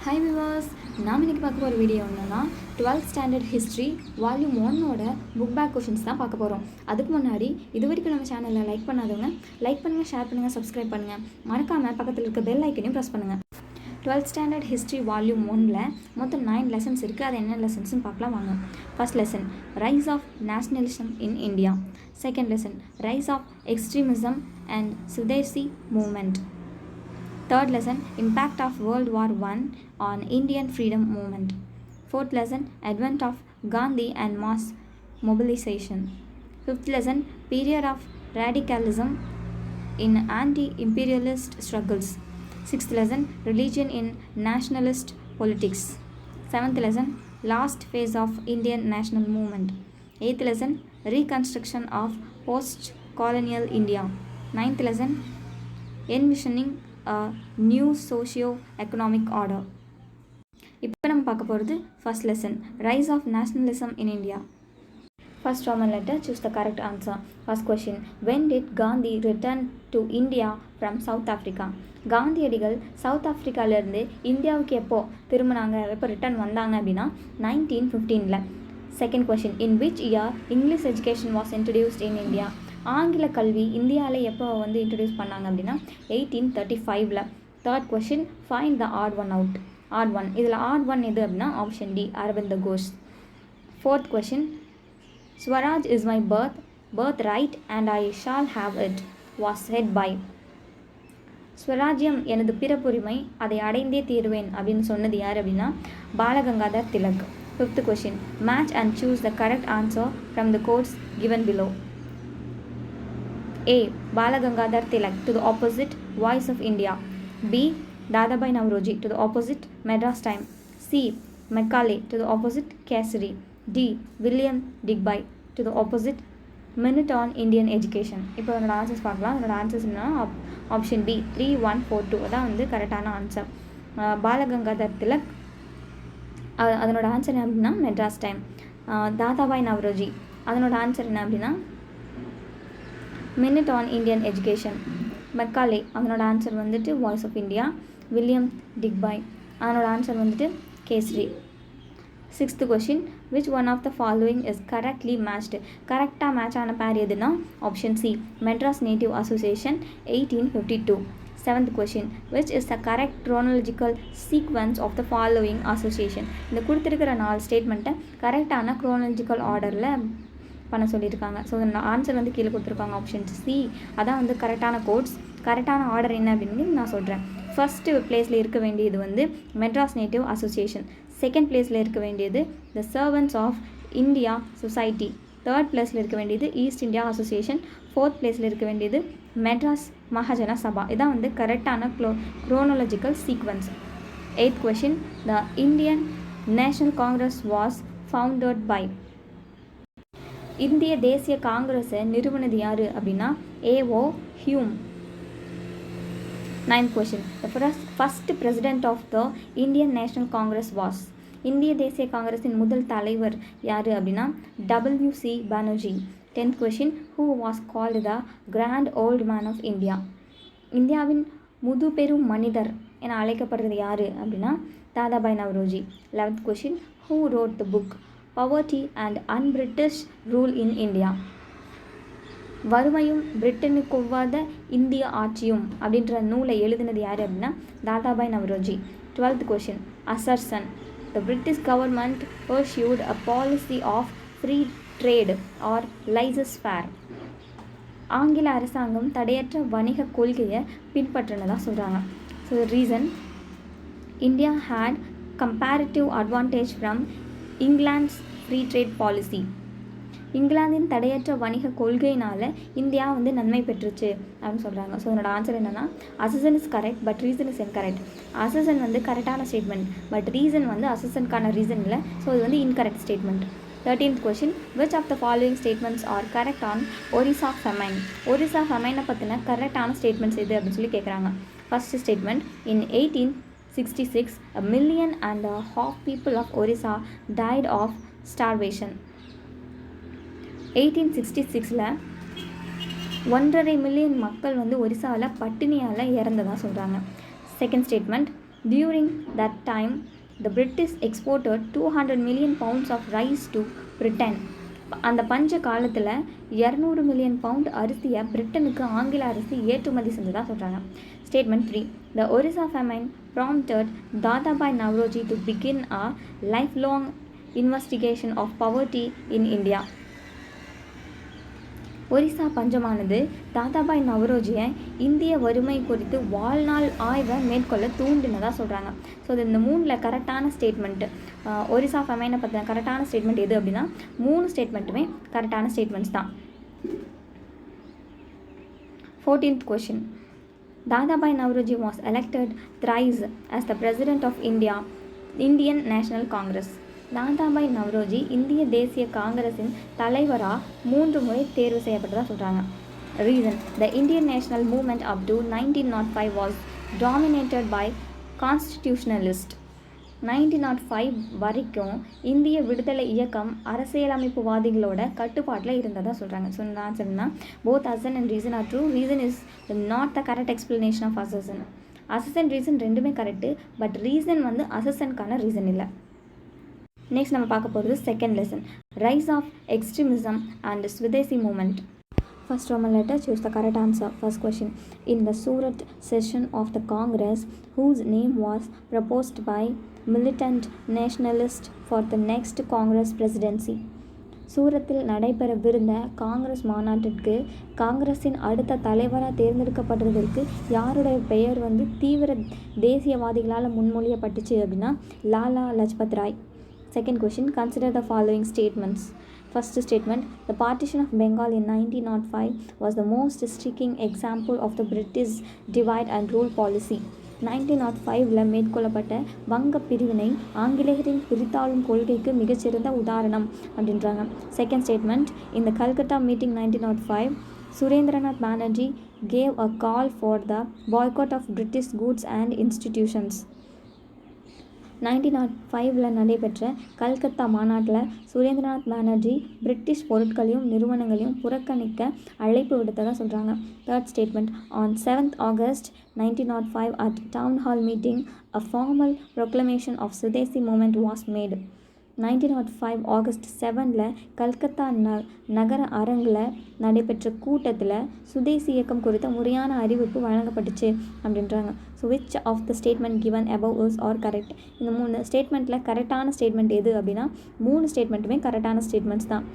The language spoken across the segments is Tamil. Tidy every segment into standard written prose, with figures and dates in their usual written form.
ஹாய் விவர்ஸ், நாம் இன்றைக்கி பார்க்க போகிற வீடியோ என்னன்னா 12th ஸ்டாண்டர்ட் ஹிஸ்ட்ரி வால்யூம் 1ஓட புக் பேக் கொஷின்ஸ் தான் பார்க்க போகிறோம். அதுக்கு முன்னாடி இது வரைக்கும் நம்ம சேனலில் லைக் பண்ணாதவங்க லைக் பண்ணுங்கள், ஷேர் பண்ணுங்கள், சப்ஸ்கிரைப் பண்ணுங்கள். மறக்காமல் பக்கத்தில் இருக்க பெல் ஐக்கனையும் ப்ரெஸ் பண்ணுங்கள். 12th ஸ்டாண்டர்ட் ஹிஸ்ட்ரி வால்யூம் 1ல் மொத்தம் 9 லெசன்ஸ் இருக்குது. அது என்ன லெசன்ஸ்னு பார்க்கலாம் வாங்க. First lesson rise of nationalism in India. Second lesson rise of extremism and Swadeshi movement. Third lesson, impact of World War I on Indian freedom movement. Fourth lesson, advent of Gandhi and mass mobilization. Fifth lesson, period of radicalism in anti-imperialist struggles. Sixth lesson, religion in nationalist politics. Seventh lesson, last phase of Indian national movement. Eighth lesson, reconstruction of post-colonial India. Ninth lesson, envisioning a new socio-economic order. இப்போ நம்ம பார்க்க போகிறது first lesson rise of nationalism in India. First Roman letter, choose the correct answer. First question, when did Gandhi return to India from South Africa? காந்தியடிகள் சவுத் ஆஃப்ரிக்காவிலேருந்து இந்தியாவுக்கு எப்போ திரும்பினாங்க, எப்போ ரிட்டர்ன் வந்தாங்க அப்படின்னா 1915. Second question, in which year English education was introduced in India? ஆங்கில கல்வி இந்தியாவில் எப்போ இன்ட்ரடியூஸ் பண்ணாங்க அப்படின்னா 1835. Third question, find the odd one out. Odd one, இதில் ஆட் ஒன் எது அப்படின்னா option D, Aurobindo Ghosh. Fourth question, Swaraj is my birthright and I shall have it was said by. ஸ்வராஜ்யம் எனது பிறப்புரிமை, அதை அடைந்தே தீருவேன் அப்படின்னு சொன்னது யார் அப்படின்னா Balagangadhar Tilak. Fifth question, match and choose the correct answer from the codes given below. A. Balagangadhar Tilak to the opposite Voice of India. B. Dadabhai Naoroji to the opposite Madras Time. C. Macaulay to the opposite Kesari. D. William Digby to the opposite Minute on Indian Education. இப்போ அதனோட ஆன்சர்ஸ் பார்க்கலாம். அதனோட ஆன்சர்ஸ் என்னன்னா ஆப்ஷன் பி 3142 அதான் கரெக்டான ஆன்சர். பாலகங்காதர் திலக் அதனோட ஆன்சர் என்ன அப்படின்னா மெட்ராஸ் டைம். தாதாபாய் நவரோஜி அதனோட ஆன்சர் என்ன அப்படின்னா minute on Indian education. Macaulay அதனோட answer voice of India. William Digby அதனோட answer Kesari. Sixth question, which one of the following is correctly matched? கரெக்டாக மேட்ச் ஆன பேர் எதுனா option C, Madras native association 1852. Seventh question, which is the correct chronological sequence of the following association? இந்த கொடுத்துருக்கிற 4 ஸ்டேட்மெண்ட்டை கரெக்டான க்ரோனாலஜிக்கல் ஆர்டரில் பண்ண சொல்லியிருக்காங்க. ஸோ ஆன்சர் கீழே கொடுத்துருக்காங்க ஆப்ஷன் சி, அதான் கரெக்டான கோட்ஸ். கரெக்டான ஆர்டர் என்ன அப்படின்னு நான் சொல்கிறேன். ஃபஸ்ட்டு பிளேஸில் இருக்க வேண்டியது மெட்ராஸ் நேட்டிவ் அசோசியேஷன். செகண்ட் பிளேஸில் இருக்க வேண்டியது the servants of India society. Third பிளேஸில் இருக்க வேண்டியது ஈஸ்ட் இந்தியா அசோசியேஷன். ஃபோர்த் பிளேஸில் இருக்க வேண்டியது மெட்ராஸ் மகாஜன சபா. இதான் கரெக்டான chronological sequence. Eighth question, the Indian national Congress was founded by. இந்திய தேசிய காங்கிரஸை நிறுவனது யார் அப்படின்னா A O Hume. Ninth question, the first president of the Indian national Congress was. இந்திய தேசிய காங்கிரஸின் முதல் தலைவர் யார் அப்படின்னா WC Banerjee. Tenth question, who was called the grand old man of India? இந்தியாவின் முதுபெரும் மனிதர் என அழைக்கப்படுறது யார் அப்படின்னா Dadabhai Naoroji. 11th question, who wrote the book poverty and unBritish rule in India? வறுமையும் பிரிட்டனுக்கு ஒவ்வாத இந்திய ஆட்சியும் அப்படின்ற நூலை எழுதினது யார் அப்படின்னா Dadabhai Naoroji. 12th question, assertion, the British government pursued a policy of free trade or laissez faire. ஆங்கில அரசாங்கம் தடையற்ற வணிக கொள்கையை பின்பற்றினதாக சொல்கிறாங்க. So reason, India had comparative advantage from England's free trade policy. இங்கிலாந்தின் தடையற்ற வணிக கொள்கையினால் இந்தியா நன்மை பெற்றுச்சு அப்படின்னு சொல்கிறாங்க. ஸோ அதனோட ஆன்சர் என்னென்னா assertion is correct but reason is incorrect. Assertion கரெக்டான ஸ்டேட்மெண்ட், பட் ரீசன் அசசனுக்கான ரீசன் இல்லை. ஸோ இது incorrect statement. 13th question, which of the following statements are correct on Orissa famine? Orissa ஃபெமைனை பற்றின கரெக்டான ஸ்டேட்மெண்ட்ஸ் எது அப்படின்னு சொல்லி கேட்குறாங்க. First statement, in 1866 a million and a half people of Orissa died of starvation. 1866 1.5 million மக்கள் ஒரிசாவில் பட்டினியால் இறந்ததாக சொல்கிறாங்க. Second statement, During that time, the British exported 200 million pounds of rice to Britain. அந்த பஞ்ச காலத்தில் 200 மில்லியன் பவுண்ட் அரிசியை பிரிட்டனுக்கு ஆங்கில அரசு ஏற்றுமதி செஞ்சதாக சொல்கிறாங்க. Statement 3. The Orissa famine prompted Dadabhai Naoroji to begin a lifelong investigation of poverty in India. Orissa பஞ்சமானது Dadabhai நவரோஜியை இந்திய வறுமை குறித்து வாழ்நாள் ஆய்வை மேற்கொள்ள தூண்டினதாக சொல்கிறாங்க. ஸோ இது இந்த 3 கரெக்டான ஸ்டேட்மெண்ட்டு, ஒரிசா ஃபெமைனை பற்றின கரெக்டான ஸ்டேட்மெண்ட் எது அப்படின்னா 3 ஸ்டேட்மெண்ட்டுமே கரெக்டான ஸ்டேட்மெண்ட்ஸ் தான். 14th question. Dadabhai Naoroji was elected thrice as the President of Indian National Congress. Dadabhai Naoroji இந்திய தேசிய காங்கிரஸின் தலைவராக 3 முறை தேர்வு செய்யப்பட்டதாக சொல்கிறாங்க. Reason, the Indian national movement up to 1905 was dominated by constitutionalist. 1905 வரைக்கும் இந்திய விடுதலை இயக்கம் அரசியலமைப்புவாதிகளோட கட்டுப்பாட்டில் இருந்ததாக சொல்கிறாங்க. ஸோ இந்த ஆன்சர்னா both assertion and reason are true. Reason is not the correct explanation of assertion. Assertion reason ரெண்டுமே கரெக்டு, பட் ரீசன் வந்து அசனுக்கான ரீசன் இல்லை. நெக்ஸ்ட் நம்ம பார்க்க போகிறது second lesson, rise of extremism and Swadeshi movement. First Roman letter, choose the correct answer. First question. In the Surat session of the Congress, whose name was proposed by militant nationalists for the next Congress presidency. சூரத்தில் நடைபெறவிருந்த காங்கிரஸ் மாநாட்டிற்கு காங்கிரஸின் அடுத்த தலைவராக தேர்ந்தெடுக்கப்படுறதற்கு யாருடைய பெயர் வந்து தீவிர தேசியவாதிகளால் முன்மொழியப்பட்டுச்சு அப்படின்னா Lala Lajpat Rai. Second question. Consider the following statements. First statement, the partition of Bengal in 1905 was the most striking example of the British divide and rule policy. 1905 மேற்கொள்ளப்பட்ட வங்க பிரிவினை ஆங்கிலேயரின் பிரித்தாளும் கொள்கைக்கு மிகச்சிறந்த உதாரணம் அப்படின்றாங்க. Second statement, in the Calcutta meeting 1905, Surendranath Banerjee gave a call for the boycott of British goods and institutions. 1905 நடைபெற்ற கல்கத்தா மாநாட்டில் சுரேந்திரநாத் பானர்ஜி பிரிட்டிஷ் பொருட்களையும் நிறுவனங்களையும் புறக்கணிக்க அழைப்பு விடுத்ததாக சொல்கிறாங்க. Third statement, on 7th August 1905 at Town Hall meeting, a formal proclamation of Swadesi movement was made. 1905 August 7 Calcutta நகர அரங்கில் நடைபெற்ற கூட்டத்தில் சுதேசி இயக்கம் குறித்த முறையான அறிவிப்பு வழங்கப்பட்டுச்சு அப்படின்றாங்க. So which of the statement given above is are correct. இந்த 3 ஸ்டேட்மெண்ட்டில் கரெக்டான ஸ்டேட்மெண்ட் எது அப்படின்னா 3 ஸ்டேட்மெண்ட்டுமே கரெக்டான ஸ்டேட்மெண்ட்ஸ் தான்.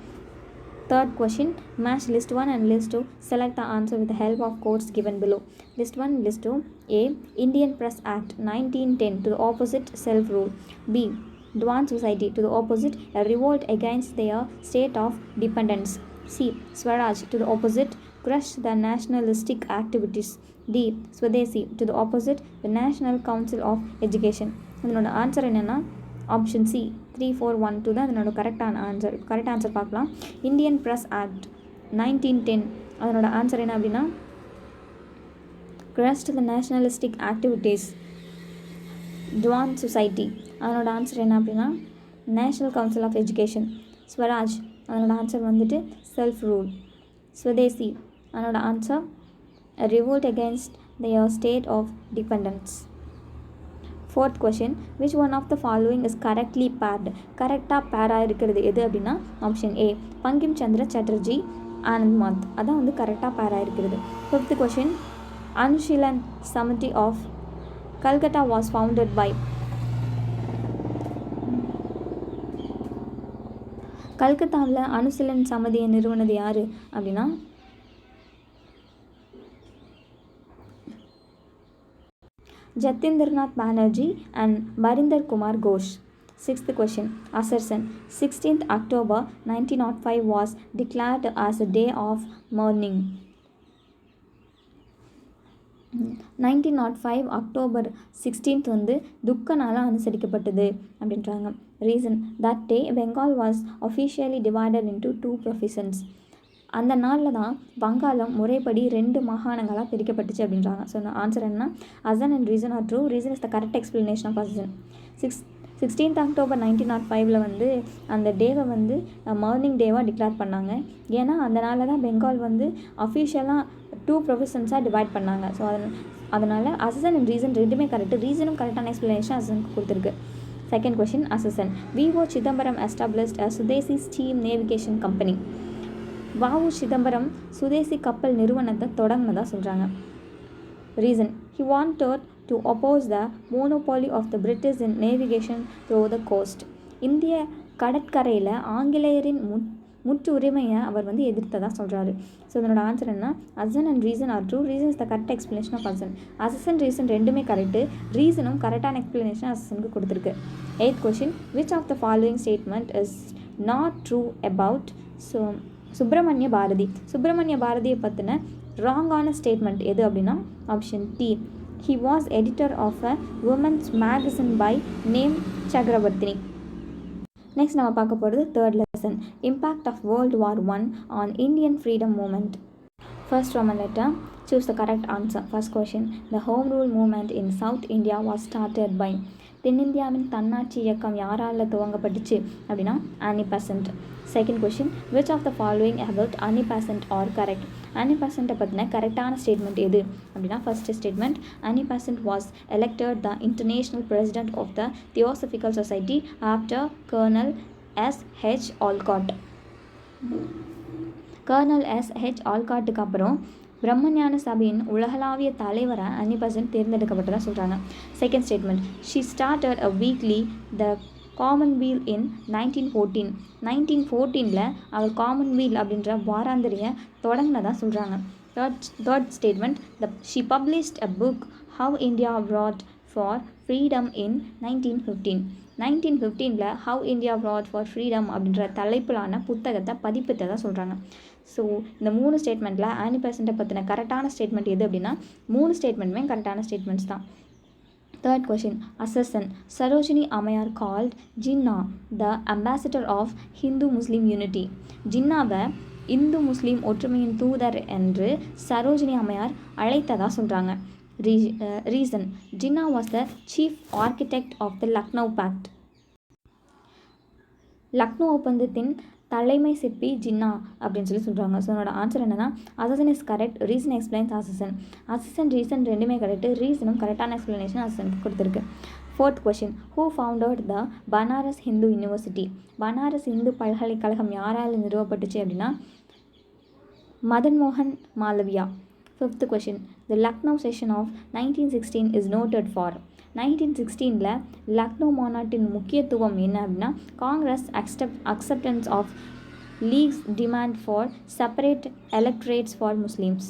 Third question, match list 1 and list 2. Select the answer with the help of quotes given below. List 1, list 2. A. Indian Press Act 1910 to the opposite self-rule. B. Diwan Society to the opposite, a revolt against their state of dependence. C. Swaraj to the opposite, crush the nationalistic activities. D. Swadesi to the opposite, the National Council of Education. இதனோட ஆன்சர் என்னென்னா ஆப்ஷன் சி 3412 தான் இதனோட கரெக்டான ஆன்சர். கரெக்ட் ஆன்சர் பார்க்கலாம். இந்தியன் ப்ரெஸ் ஆக்ட் 1910 அதனோட ஆன்சர் என்ன அப்படின்னா crush the nationalistic activities. Diwan Society அதனோட ஆன்சர் என்ன அப்படின்னா national council of education. Swaraj அதனோட ஆன்சர் வந்துட்டு செல்ஃப் ரூல். ஸ்வதேசி அதனோட answer revolt against their state of dependence. Fourth question, which one of the following is correctly paired? கரெக்டாக பேராக இருக்கிறது எது அப்படின்னா ஆப்ஷன் ஏ பங்கிம் சந்திர சட்டர்ஜி ஆனந்த் மாத் அதான் வந்து கரெக்டாக பேராக இருக்கிறது. Fifth question, Anushilan Samiti of Calcutta was founded by. கல்கத்தாவில் அனுசீலன் சமிதியை நிறுவனது யார் அப்படின்னா Jatindranath Banerjee and Barindra Kumar Ghosh. Sixth question, assertion. 16th October 1905 was declared as a day of mourning. 1905 October 16th வந்து துக்க நாளாக அனுசரிக்கப்பட்டது அப்படின்றாங்க. Reason, that day Bengal was officially divided into 2 provinces. அந்த நாளில் தான் வங்காளம் முறைப்படி 2 மாகாணங்களாக பிரிக்கப்பட்டுச்சு அப்படின்றாங்க. ஸோ ஆன்சர் என்ன, assertion and reason are true. Reason is the correct explanation of assertion. 16th October 1905 வந்து அந்த டேவை வந்து மார்னிங் டேவாக டிக்ளேர் பண்ணாங்க. ஏன்னா அந்த நாளில் தான் பெங்கால் வந்து அஃபிஷியலாக 2 ப்ரொஃபஷன்ஸாக டிவைட் பண்ணாங்க. ஸோ அதனால் அசசன் அண்ட் ரீசன் ரெண்டுமே கரெக்டு. ரீசனும் கரெக்டான எக்ஸ்ப்ளனேஷன் அசசனுக்கு கொடுத்துருக்கு. Second question, assertion. V.O. Chidambaram established a Swadeshi steam navigation company. வ.உ. சிதம்பரம் சுதேசி கப்பல் நிறுவனத்தை தொடங்கினதாக சொல்கிறாங்க. Reason, he wanted to oppose the monopoly of the British in navigation through the coast. இந்திய கடற்கரையில் ஆங்கிலேயரின் முற்று உரிமையை அவர் எதிர்த்ததாக சொல்கிறாரு. ஸோ இதனோட ஆன்சர் என்ன? Assertion and reason are true. Reason is the correct explanation of assertion. Assertion reason ரெண்டுமே கரெக்டு. ரீசனும் கரெக்டான எக்ஸ்ப்ளனேஷன் அசனுக்கு கொடுத்துருக்கு. 8th question, which of the following statement is not true about Subramania Bharati. Subramania பாரதியை பற்றின ராங்கான ஸ்டேட்மெண்ட் எது அப்படின்னா option D. He was editor of a women's magazine by name Chakravartini. Next நம்ம பார்க்க போகிறது third lesson, impact of World War I on Indian freedom moment. First Roman letter, choose the correct answer. First question, the home rule movement in South India was started by. தென்னிந்தியாவின் தன்னாட்சி இயக்கம் யாரால் துவங்கப்பட்டுச்சு அப்படின்னா Annie Besant. Second question, which of the following about Annie Besant are correct. Annie Besant பற்றின கரெக்டான ஸ்டேட்மெண்ட் எது அப்படின்னா first statement, Annie Besant was elected the international president of the Theosophical Society after Colonel S.H. Olcott. Colonel S.H. ஆல்காட்டுக்கு அப்புறம் பிரம்மஞான சபையின் உலகளாவிய தலைவராக அன்னி பெசன்ட் தேர்ந்தெடுக்கப்பட்டதாக சொல்கிறாங்க. Second statement, she started a weekly the Commonweal in 1914. 1914 அவர் காமன்வீல் அப்படின்ற வாராந்திரியை தொடங்கினதாக சொல்கிறாங்க. Third statement, she published a book how India brought for freedom in 1915. 1915 how India brought for freedom அப்படின்ற தலைப்பிலான புத்தகத்தை பதிப்பித்ததாக சொல்கிறாங்க. ஸோ இந்த 3 ஸ்டேட்மெண்ட்டில் ஆனி பெசன்ட்டை பற்றின கரெக்டான ஸ்டேட்மெண்ட் எது அப்படின்னா 3 ஸ்டேட்மெண்ட்டுமே கரெக்டான ஸ்டேட்மெண்ட்ஸ் தான். Third question, assertion. சரோஜினி அம்மையார் called Jinnah the ambassador of Hindu Muslim unity. ஜின்னாவை இந்து முஸ்லீம் ஒற்றுமையின் தூதர் என்று சரோஜினி அம்மையார் அழைத்ததாக சொல்கிறாங்க. Reason, Jinnah was the chief architect of the Lucknow pact. Lucknow ஒப்பந்தத்தின் தலைமை சிற்பி ஜின்னா அப்படின்னு சொல்கிறாங்க. ஸோ என்னோட ஆன்சர் என்னன்னா assertion is correct. Reason explains assertion. Assertion reason ரெண்டுமே கரெக்டு. ரீசனும் கரெக்டான எக்ஸ்பிளனேஷன் அசசனுக்கு கொடுத்துருக்கு. Fourth question, who founded the Banaras Hindu university. Banaras Hindu பல்கலைக்கழகம் யாரால் நிறுவப்பட்டுச்சு அப்படின்னா மதன் மோகன் Malaviya. Fifth question, the Lucknow session of 1916 is noted for. 1916 Lucknow மாநாட்டின் முக்கியத்துவம் என்ன அப்படின்னா Congress acceptance of league's demand for separate electorates for Muslims.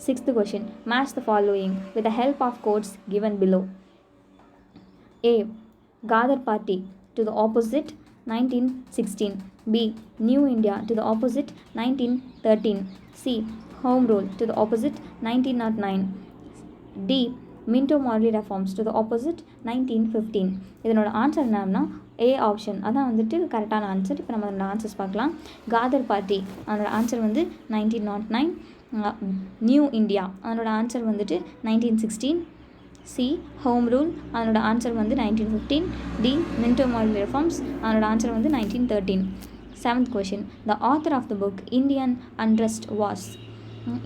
Sixth question, match the following with the help of codes given below. A. Gadar Party to the opposite 1916. B. New India to the opposite 1913. C. Home Rule to the opposite 1909. D. Minto Morley reforms to the opposite 1915. இதனோட ஆன்சர் என்னன்னா ஏ ஆப்ஷன் அதான் கரெக்டான ஆன்சர். இப்போ நம்ம அதோட ஆன்சர்ஸ் பார்க்கலாம். காதர் பார்ட்டி அதனோட ஆன்சர் 1909. நியூ இந்தியா அதனோட ஆன்சர் 1916. சி ஹோம் ரூல் அதனோட answer 1915. D Minto Morley reforms அதனோட answer 1913. Seventh question, the author of the book Indian unrest was.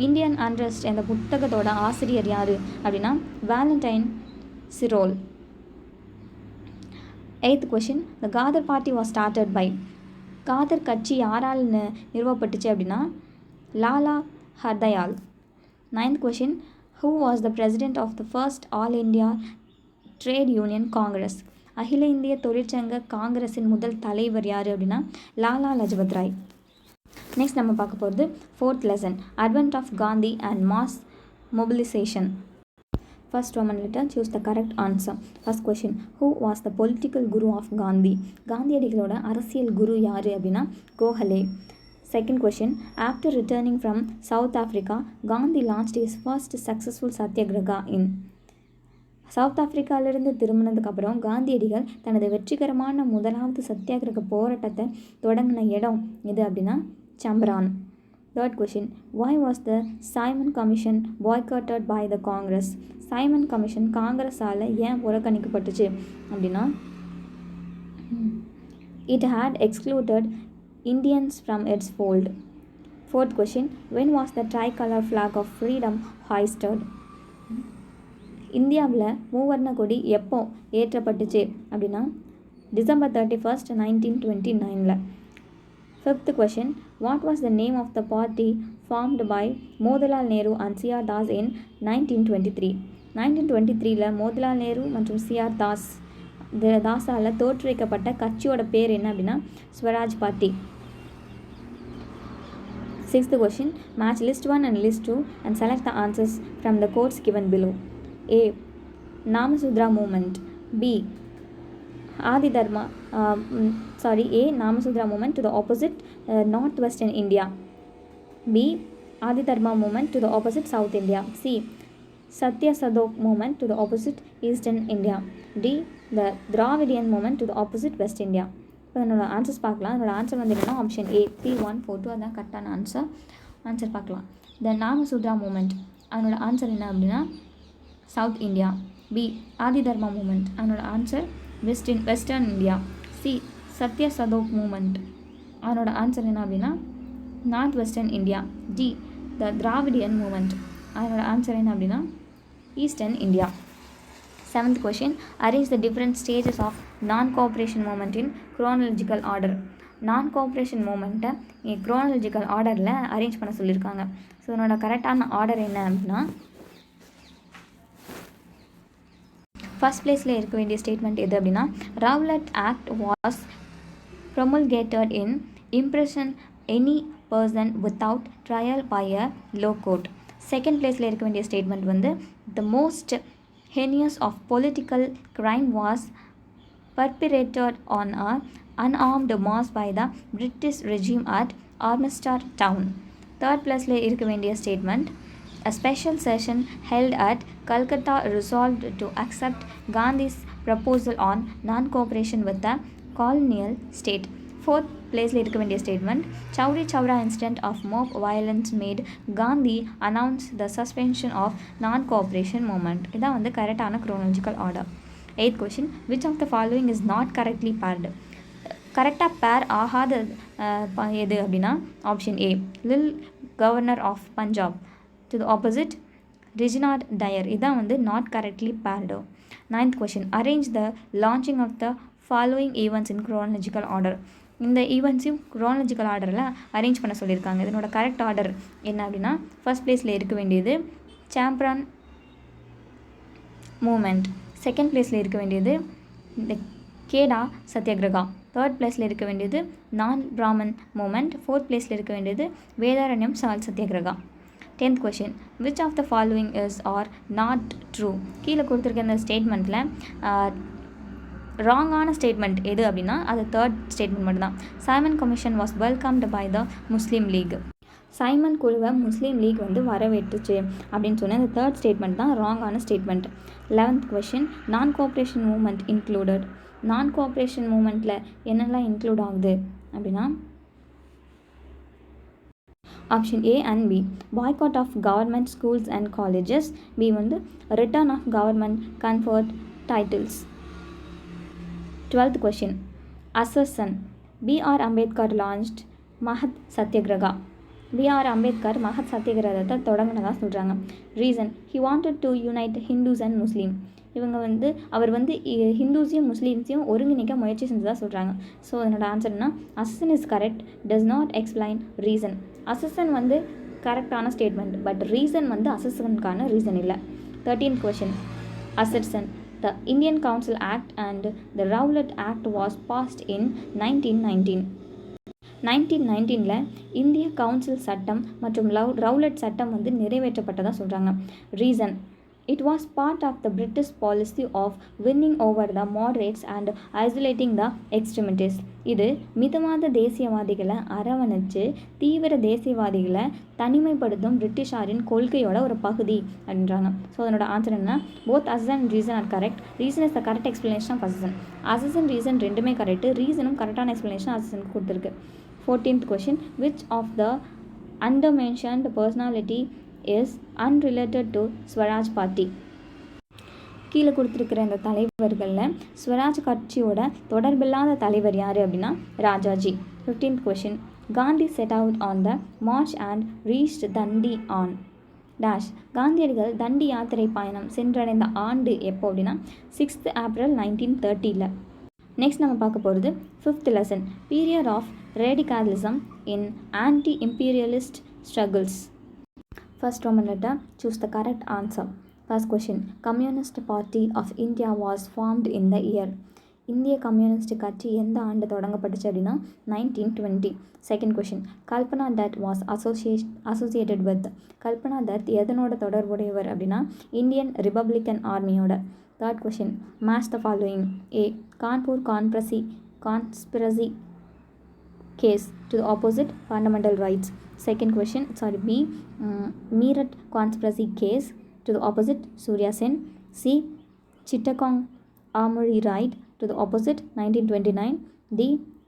Indian unrest என்ற புத்தகத்தோட ஆசிரியர் யார் அப்படின்னா Valentine Chirol. Eighth question, the Ghadar party was started by. Ghadar கட்சி யாரால் நிறுவப்பட்டுச்சு அப்படின்னா Lala Hardayal. Ninth question, who was the president of the first all India trade union Congress. அகில இந்திய தொழிற்சங்க காங்கிரஸின் முதல் தலைவர் யார் அப்படின்னா லாலா லஜபத் ராய். நெக்ஸ்ட் நம்ம பார்க்க போகிறது fourth lesson, advent of Gandhi and mass mobilisation. First Roman letter, choose the correct answer. First question, who was the political guru of Gandhi. காந்தியடிகளோட அரசியல் குரு யார் அப்படின்னா Gokhale. Second question, after returning from south Africa Gandhi launched his first successful satyagraha in. South ஆஃப்ரிக்காவிலிருந்து திரும்பினதுக்கப்புறம் காந்தியடிகள் தனது வெற்றிகரமான முதலாவது சத்தியாகிரக போராட்டத்தை தொடங்கின இடம் எது அப்படின்னா Champaran. Third question, why was the Simon Commission boycotted by the Congress. Simon Commission காங்கிரஸால் ஏன் புறக்கணிக்கப்பட்டுச்சு அப்படின்னா it had excluded Indians from its fold. Fourth question, when was the tricolor flag of freedom hoisted? இந்தியாவில் மூவர்ண கொடி எப்போ ஏற்றப்பட்டுச்சு அப்படின்னா December 31st, 1929. Fifth question, what was the name of the party formed by Motilal Nehru and C.R. Das in 1923? 1923 Motilal Nehru மற்றும் சிஆர் தாஸால் தோற்றுவிக்கப்பட்ட கட்சியோட பேர் என்ன அப்படின்னா Swaraj party. Sixth question, match list 1 and list 2 and select the answers from the quotes given below. A. Namasudra movement. B. A. Namasudra movement to the opposite northwestern India. B. Adi Dharma movement to the opposite South India. C. Satya Sadok movement to the opposite Eastern India. D. The Dravidian movement to the opposite West India. இப்போ என்னோட ஆன்சர்ஸ் பார்க்கலாம். என்னோட ஆன்சர் வந்து என்னன்னா ஆப்ஷன் A 3142 அதுதான் கரெக்டான ஆன்சர் பார்க்கலாம். த நாமசூத்ரா மூமெண்ட் அதனோட ஆன்சர் என்ன அப்படின்னா south India. B Adi Dharma movement அதனோட answer western India. C Satya Shodhak movement அதனோட ஆன்சர் என்ன அப்படின்னா north western India. D the Dravidian movement அதனோட ஆன்சர் என்ன அப்படின்னா eastern India. Seventh question, arrange the different stages of non-cooperation movement in chronological order. Non-cooperation movement chronological ஆர்டரில் அரேஞ்ச் பண்ண சொல்லியிருக்காங்க. ஸோ என்னோட கரெக்டான ஆர்டர் என்ன அப்படின்னா ஃபர்ஸ்ட் பிளேஸில் இருக்க வேண்டிய ஸ்டேட்மெண்ட் எது அப்படின்னா Rowlatt act was promulgated in imprison any person without trial by a law court. Second பிளேஸில் இருக்க வேண்டிய ஸ்டேட்மெண்ட் வந்து the most heinous of political crime was perpetrated on an unarmed mass by the British regime at Armistice Town. Third பிளேஸில் இருக்க வேண்டிய statement a special session held at Calcutta resolved to accept Gandhi's proposal on non-cooperation with the colonial state. Fourth பிளேஸில் இருக்க வேண்டிய statement Chauri Chaura incident of mob violence made Gandhi announce the suspension of non-cooperation movement. இதான் வந்து கரெக்டான chronological order. Eighth question, which of the following is not correctly paired? கரெக்டாக பேர் ஆகாத எது அப்படின்னா option A lil governor of Punjab to the opposite Reginald Dyer இதான் வந்து not correctly paired. Ninth question, arrange the launching of the following events in chronological order. இந்த ஈவெண்ட்ஸையும் chronological ஆர்டரில் அரேஞ்ச் பண்ண சொல்லியிருக்காங்க. இதனோட கரெக்ட் ஆர்டர் என்ன அப்படின்னா ஃபர்ஸ்ட் பிளேஸில் இருக்க வேண்டியது சாம்பிரான் மூமெண்ட், செகண்ட் பிளேஸில் இருக்க வேண்டியது இந்த கேடா சத்யாகிரகா, தேர்ட் பிளேஸில் இருக்க வேண்டியது நான் பிராமன் மூமெண்ட், ஃபோர்த் பிளேஸில் இருக்க வேண்டியது Vedaranyam salt satyagraha. 10th question, which of the following is or not true? கீழே கொடுத்துருக்க இந்த ஸ்டேட்மெண்ட்டில் ராங்கான ஸ்டேட்மெண்ட் எது அப்படின்னா அது தேர்ட் ஸ்டேட்மெண்ட் மட்டும்தான். Simon commission was welcomed by the Muslim league. Simon குழுவை முஸ்லீம் லீக் வந்து வரவேற்றுச்சு அப்படின்னு சொன்ன அந்த தேர்ட் ஸ்டேட்மெண்ட் தான் ராங்கான statement. 11th question, non cooperation movement included. Non cooperation மூமெண்ட்டில் என்னெல்லாம் இன்க்ளூட் ஆகுது அப்படின்னா option A and B boycott of government schools and colleges, B வந்து return of government conferred titles. 12th question, assertion B.R. Ambedkar launched Mahad satyagraha. B.R. Ambedkar Mahad சத்யகிரகத்தை தொடங்கினதாக சொல்கிறாங்க. Reason, he wanted to unite Hindus and Muslim. அவர் வந்து ஹிந்துஸையும் முஸ்லீம்ஸையும் ஒருங்கிணைக்க முயற்சி செஞ்சதாக சொல்கிறாங்க. ஸோ அதனோட ஆன்சர்னா அசர்சன் is correct, does not explain reason. அசர்சன் வந்து கரெக்டான ஸ்டேட்மெண்ட், பட் ரீசன் வந்து அசர்சனுக்கான ரீசன் இல்லை. 13th question, அசர்சன் the Indian Council Act and the Rowlatt Act was passed in 1919. 1919 இந்திய கவுன்சில் சட்டம் மற்றும் ரவுலட் சட்டம் வந்து நிறைவேற்றப்பட்டதாக சொல்கிறாங்க. Reason, it was part of the British policy of winning over the moderates and isolating the extremists. இது மிதவாத தேசியவாதிகளை அரவணைச்சு தீவிர தேசியவாதிகளை தனிமைப்படுத்தும் பிரிட்டிஷாரின் கொள்கையோட ஒரு பகுதி அப்படின்றாங்க. ஸோ அதனோட ஆன்சர் என்ன, both assertion and reason are correct. Reason is the correct explanation of assertion. Assertion reason ரெண்டுமே கரெக்ட், ரீசனும் கரெக்டான எக்ஸ்பிளனேஷன் அசனுக்கு கொடுத்துருக்கு. 14th question, which of the under mentioned personality is unrelated to Swaraj party? கீழே கொடுத்துருக்கிற இந்த தலைவர்களில் ஸ்வராஜ் கட்சியோட தொடர்பில்லாத தலைவர் யார் அப்படின்னா Rajaji. 15th question, Gandhi set out on the march and reached Dandi on dash. காந்தியடிகள் தண்டி யாத்திரை பயணம் சென்றடைந்த ஆண்டு எப்போ அப்படின்னா 6th April 1930. நெக்ஸ்ட் நம்ம பார்க்க போகிறது 5th lesson, period of radicalism in anti imperialist struggles. First Roman letter, choose the correct answer. First question, Communist Party of India was formed in the year. இந்திய கம்யூனிஸ்ட் கட்சி எந்த ஆண்டு தொடங்கப்பட்டுச்சு அப்படின்னா 1920. Second question, Kalpana Dutt was associated with. Kalpana தத் எதனோட தொடர்புடையவர் அப்படின்னா இந்தியன் ரிபப்ளிக்கன் ஆர்மியோட. Third question, match the following. A, Kanpur conspiracy case to the opposite fundamental rights. Second question B, Meerut conspiracy case to the opposite Surya Sen. C, Chittagong armoury raid to the opposite 1929. D,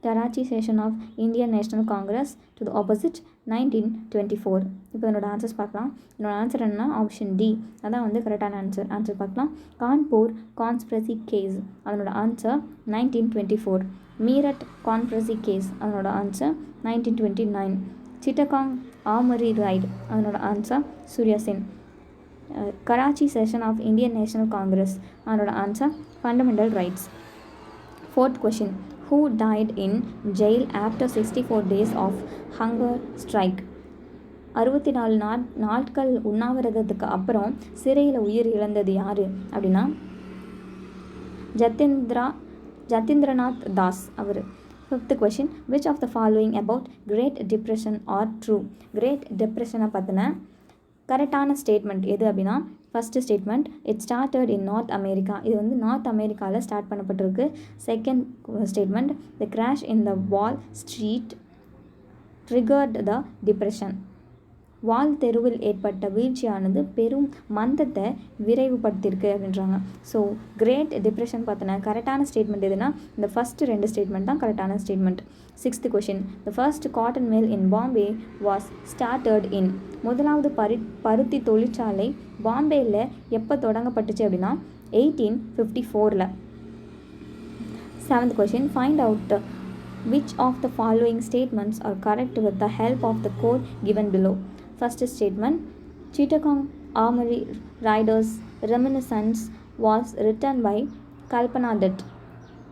Karachi session of Indian National Congress to the opposite 1924. இப்போ என்னோட ஆன்சர்ஸ் பார்க்கலாம். என்னோட ஆன்சர் என்ன, ஆப்ஷன் டி அதான் வந்து கரெக்டான ஆன்சர் பார்க்கலாம். கான்பூர் கான்ஸ்பிரசி கேஸ் அதனோட ஆன்சர் 1924. மீரட் கான்ஸ்பிரசி கேஸ் அதனோட ஆன்சர் 1929. சிட்டகாங் ஆர்மரி ரைட் அதனோட answer Surya Sen. Karachi session of Indian national Congress அதனோட answer fundamental rights. Fourth question, who died in jail after 64 days of hunger strike? 64 நாட்கள் உண்ணாவிரதத்துக்கு அப்புறம் சிறையில் உயிர் இழந்தது யார் அப்படின்னா ஜத்தீந்திரநாத் தாஸ் அவர். Fifth question, which of the following about Great Depression are true? Great டிப்ரெஷனை பற்றின கரெக்டான ஸ்டேட்மெண்ட் எது அப்படின்னா first statement, it started in north America. இது வந்து நார்த் அமெரிக்காவில் ஸ்டார்ட் பண்ணப்பட்டிருக்கு. Second statement, the crash in the Wall Street triggered the depression. Wall தெருவில் ஏற்பட்ட வீழ்ச்சியானது பெரும் மந்தத்தை விரைவுபடுத்தியிருக்கு அப்படின்றாங்க. ஸோ கிரேட் டிப்ரெஷன் பார்த்தினா கரெக்டான ஸ்டேட்மெண்ட் எதுனா இந்த ஃபஸ்ட்டு 2 ஸ்டேட்மெண்ட் தான் கரெக்டான statement. Sixth question, the first cotton mill in Bombay was started in. முதலாவது பருத்தி தொழிற்சாலை பாம்பேயில் எப்போ தொடங்கப்பட்டுச்சு அப்படின்னா 1854. Seventh question, find out which of the following statements are correct with the help of the code given below. First statement, Chittagong Armory Riders Reminiscence was written by Kalpana Dutt.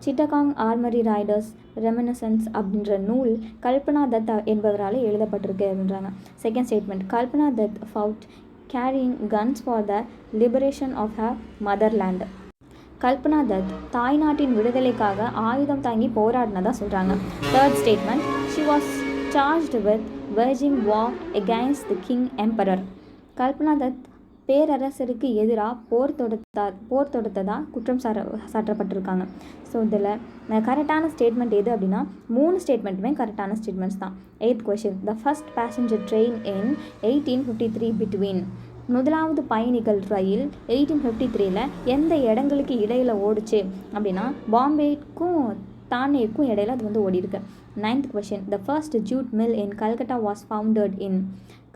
Chittagong Armory Riders Reminiscence அப்படின்ற நூல் கல்பனா தத் என்பவரால் எழுதப்பட்டிருக்கு அப்படின்றாங்க. Second statement, Kalpana Dutt fought carrying guns for the liberation of her motherland. Kalpana தத் தாய்நாட்டின் விடுதலைக்காக ஆயுதம் தாங்கி போராடினதாக சொல்கிறாங்க. Third statement, she was charged with waging war against the king emperor. Kalpana தத் பேரரசருக்கு எதிராக போர் தொடுத்ததாக குற்றம் சாட்டப்பட்டிருக்காங்க. ஸோ இதில் கரெக்டான ஸ்டேட்மெண்ட் எது அப்படின்னா 3 ஸ்டேட்மெண்ட்டுமே கரெக்டான ஸ்டேட்மெண்ட்ஸ் தான். Eighth question, the first passenger train in 1853 between. முதலாவது பயணிகள் ரயில் 1853 எந்த இடங்களுக்கு இடையில் ஓடிச்சு அப்படின்னா பாம்பேக்கும் தானேக்கும் இடையில அது வந்து ஓடி இருக்கு. Ninth question, the first jute mill in Calcutta was founded in.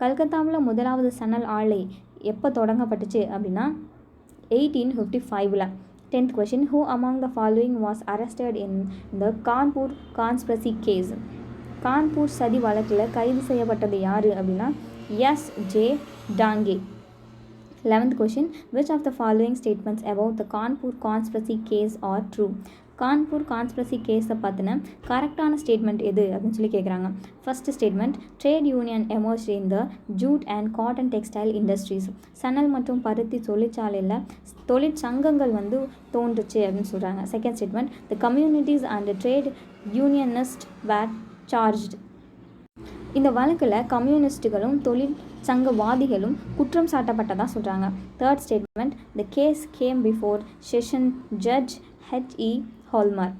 கல்கத்தாவில் முதலாவது சணல் ஆலை எப்போ தொடங்கப்பட்டுச்சு அப்படின்னா 1855. Tenth question, who among the following was arrested in the Kanpur conspiracy case. Kanpur சதி வழக்கில் கைது செய்யப்பட்டது யார் அப்படின்னா S.J. Dange. 11th question, which of the following statements about the Kanpur conspiracy case are true? Kanpur conspiracy கேஸை பார்த்தினா கரெக்டான ஸ்டேட்மெண்ட் எது அப்படின்னு சொல்லி கேட்குறாங்க. First statement, trade union emerge in the jute and cotton textile industries. சணல் மற்றும் பருத்தி தொழிற்சாலையில் தொழிற்சங்கங்கள் வந்து தோன்றுச்சு அப்படின்னு சொல்கிறாங்க. Second statement, the communists and trade unionist were charged. இந்த வழக்கில் கம்யூனிஸ்ட்டுகளும் தொழிற்சங்கவாதிகளும் குற்றம் சாட்டப்பட்டதாக சொல்கிறாங்க. Third statement, the case came before session judge H.E. Holmer.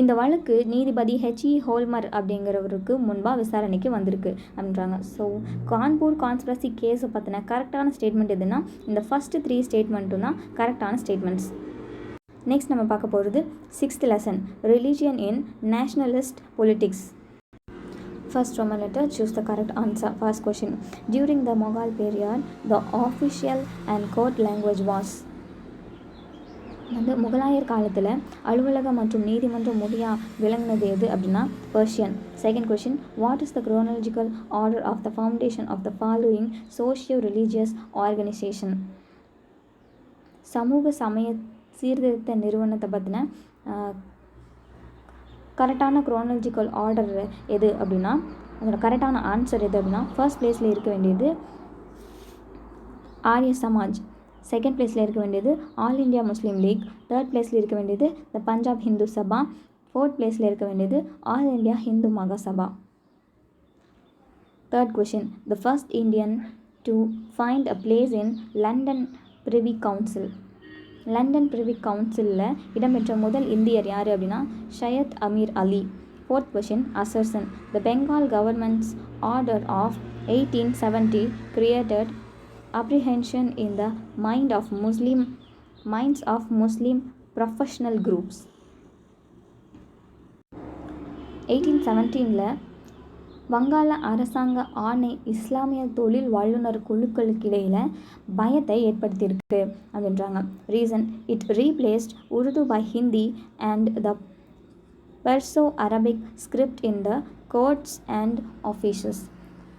இந்த வழக்கு நீதிபதி H.E. ஹோல்மர் அப்படிங்கிறவருக்கு முன்பாக விசாரணைக்கு வந்திருக்கு அப்படின்றாங்க. ஸோ கான்பூர் கான்ஸ்பிரசி கேஸை பற்றின கரெக்டான ஸ்டேட்மெண்ட் எதுனா இந்த ஃபஸ்ட்டு 3 ஸ்டேட்மெண்ட்டும் தான் கரெக்டான ஸ்டேட்மெண்ட்ஸ். நெக்ஸ்ட் நம்ம பார்க்க போகிறது 6th lesson, religion in nationalist politics. First Roman letter, choose the correct answer. First question, during the Mughal period, the official and court language was. வந்து முகலாயர் காலத்தில் அலுவலகம் மற்றும் நீதிமன்றம் மொழியாக விளங்கினது எது அப்படின்னா Persian. Second question, what is the chronological order of the foundation of the following socio religious organisation? சமூக சமய சீர்திருத்த நிறுவனத்தை பற்றின கரெக்டான குரோனாலஜிக்கல் ஆர்டர் எது அப்படின்னா, அதோட கரெக்டான ஆன்சர் எது அப்படின்னா, ஃபர்ஸ்ட் பிளேஸில் இருக்க வேண்டியது ஆரிய சமாஜ், செகண்ட் பிளேஸில் இருக்க வேண்டியது all India Muslim league, third பிளேஸில் இருக்க வேண்டியது த பஞ்சாப் ஹிந்து சபா, ஃபோர்த் பிளேஸில் இருக்க வேண்டியது all India Hindu Mahasabha. Third question, the first Indian to find a place in London privy council. London privy கவுன்சிலில் இடம்பெற்ற முதல் இந்தியர் யார் அப்படின்னா Syed Ameer Ali. Fourth question, assertion. The Bengal government's order of 1870 created apprehension in the minds of Muslim professional groups. 1817 வங்காள அரசாங்க ஆணை இஸ்லாமிய தொழில் வல்லுநர் குழுக்களுக்கிடையில் பயத்தை ஏற்படுத்தியிருக்கு அப்படின்றாங்க. Reason, it replaced Urdu by Hindi and the Perso Arabic script in the courts and offices.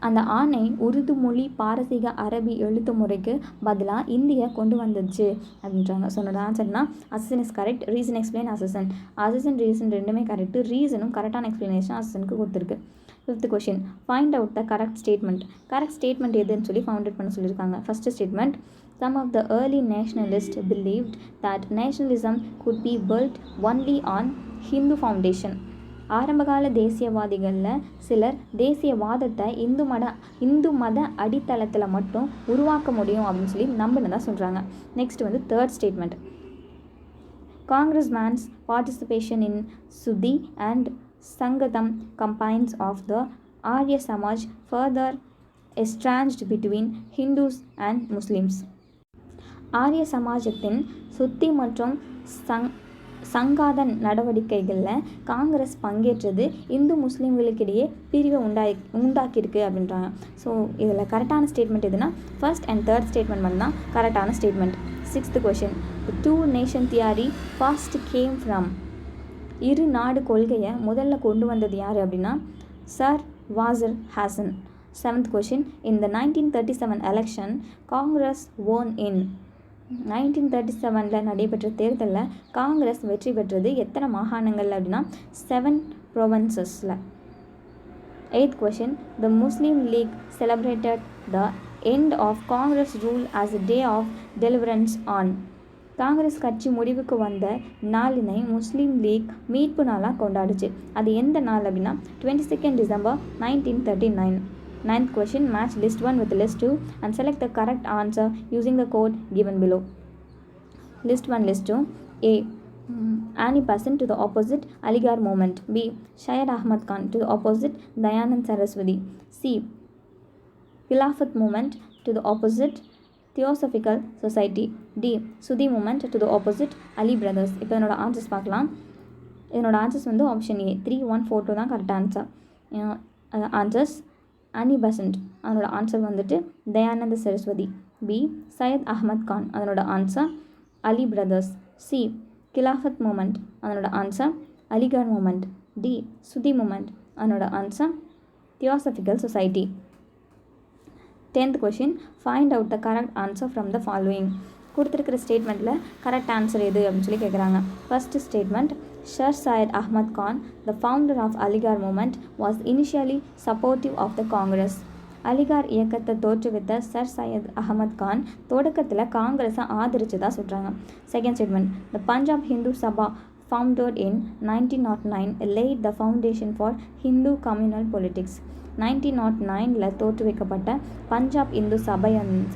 அந்த ஆணை உருது மொழி பாரசீக அரபி எழுத்து முறைக்கு பதிலாக இந்தியை கொண்டு வந்துச்சு அப்படின்றாங்க. ஸோ என்னோட ஆன்சர்னா assertion is correct. Reason explain assertion. Assertion reason ரெண்டுமே கரெக்டு. ரீசனும் கரெக்டான எக்ஸ்பிளனேஷன் அசசனுக்கு கொடுத்துருக்கு. Fifth question, find out the correct statement. Correct statement எதுன்னு சொல்லி ஃபவுண்டட் பண்ண சொல்லியிருக்காங்க. First statement, some of the early nationalists believed that nationalism could be built only on Hindu foundation. ஆரம்பகால தேசியவாதிகளில் சிலர் தேசியவாதத்தை இந்து மத அடித்தளத்தில் மட்டும் உருவாக்க முடியும் அப்படின்னு சொல்லி நம்பினதாக சொல்கிறாங்க. நெக்ஸ்ட் வந்து third statement, Congress men's participation in Shuddhi and Sangathan campaigns of the Arya Samaj further estranged between Hindus and Muslims. Arya சமாஜத்தின் சுத்தி மற்றும் சங்காதன் நடவடிக்கைகளில் காங்கிரஸ் பங்கேற்றது இந்து முஸ்லீம்களுக்கிடையே பிரிவை உண்டாக்கியிருக்கு அப்படின்றாங்க. ஸோ இதில் கரெக்டான ஸ்டேட்மெண்ட் எதுனா ஃபர்ஸ்ட் அண்ட் தேர்ட் ஸ்டேட்மெண்ட் மட்டும்தான் கரெக்டான statement. Sixth question, the two nation theory first came from. இரு நாடு கொள்கையை முதல்ல கொண்டு வந்தது யார் அப்படின்னா sir Wazir Hasan. Seventh question, in the 1937 election Congress won in. 1937 நடைபெற்ற தேர்தலில் காங்கிரஸ் வெற்றி பெற்றது எத்தனை மாகாணங்கள் அப்படின்னா 7 ப்ரொவன்சஸில். Eighth question, the Muslim league celebrated the end of Congress rule as a day of deliverance on. Congress கட்சி முடிவுக்கு வந்த நாளினை முஸ்லீம் லீக் மீட்பு நாளாக கொண்டாடுச்சு. அது எந்த நாள் அப்படின்னா 22 December 1939. Ninth question, match list 1 with list 2 and select the correct answer using the code given below. List 1, list 2. A. Annie Besant to the opposite Aligarh movement. B. Syed Ahmad Khan to the opposite Dayanand Saraswati. C. Khilafat movement to the opposite Theosophical Society. D. Sudhi movement to the opposite Ali brothers. இப்போ என்னோட ஆன்சர்ஸ் பார்க்கலாம். என்னோட ஆன்சர்ஸ் வந்து ஆப்ஷன் A 3, 1, 4, 2 தான் கரெக்ட் ஆன்சர். ஆன்சர்ஸ் அனி பெசன்ட், அதனோட ஆன்சர் வந்துட்டு தயானந்த சரஸ்வதி. பி. சையத் அஹமத் கான், அதனோட ஆன்சர் அலி பிரதர்ஸ். சி. கிலாஃபத் மூமெண்ட், அதனோட ஆன்சர் அலிகார் மூமெண்ட். டி. சுதி மூமெண்ட், அதனோட answer theosophical society. 10th question, find out the correct answer from the following. கொடுத்துருக்கிற ஸ்டேட்மெண்ட்டில் கரெக்ட் ஆன்சர் எது அப்படின்னு சொல்லி கேட்குறாங்க. First statement, Sir Syed Ahmad Khan, the founder of Aligarh movement, was initially supportive of the Congress. Aligarh இயக்கத்தை தோற்றுவித்த சர் சையத் அகமது கான் தொடக்கத்தில் காங்கிரஸை ஆதரிச்சதாக சொல்கிறாங்க. Second statement, the Punjab Hindu Sabha founded in 1909 laid the foundation for Hindu communal politics. 1909 தோற்று வைக்கப்பட்ட பஞ்சாப் இந்து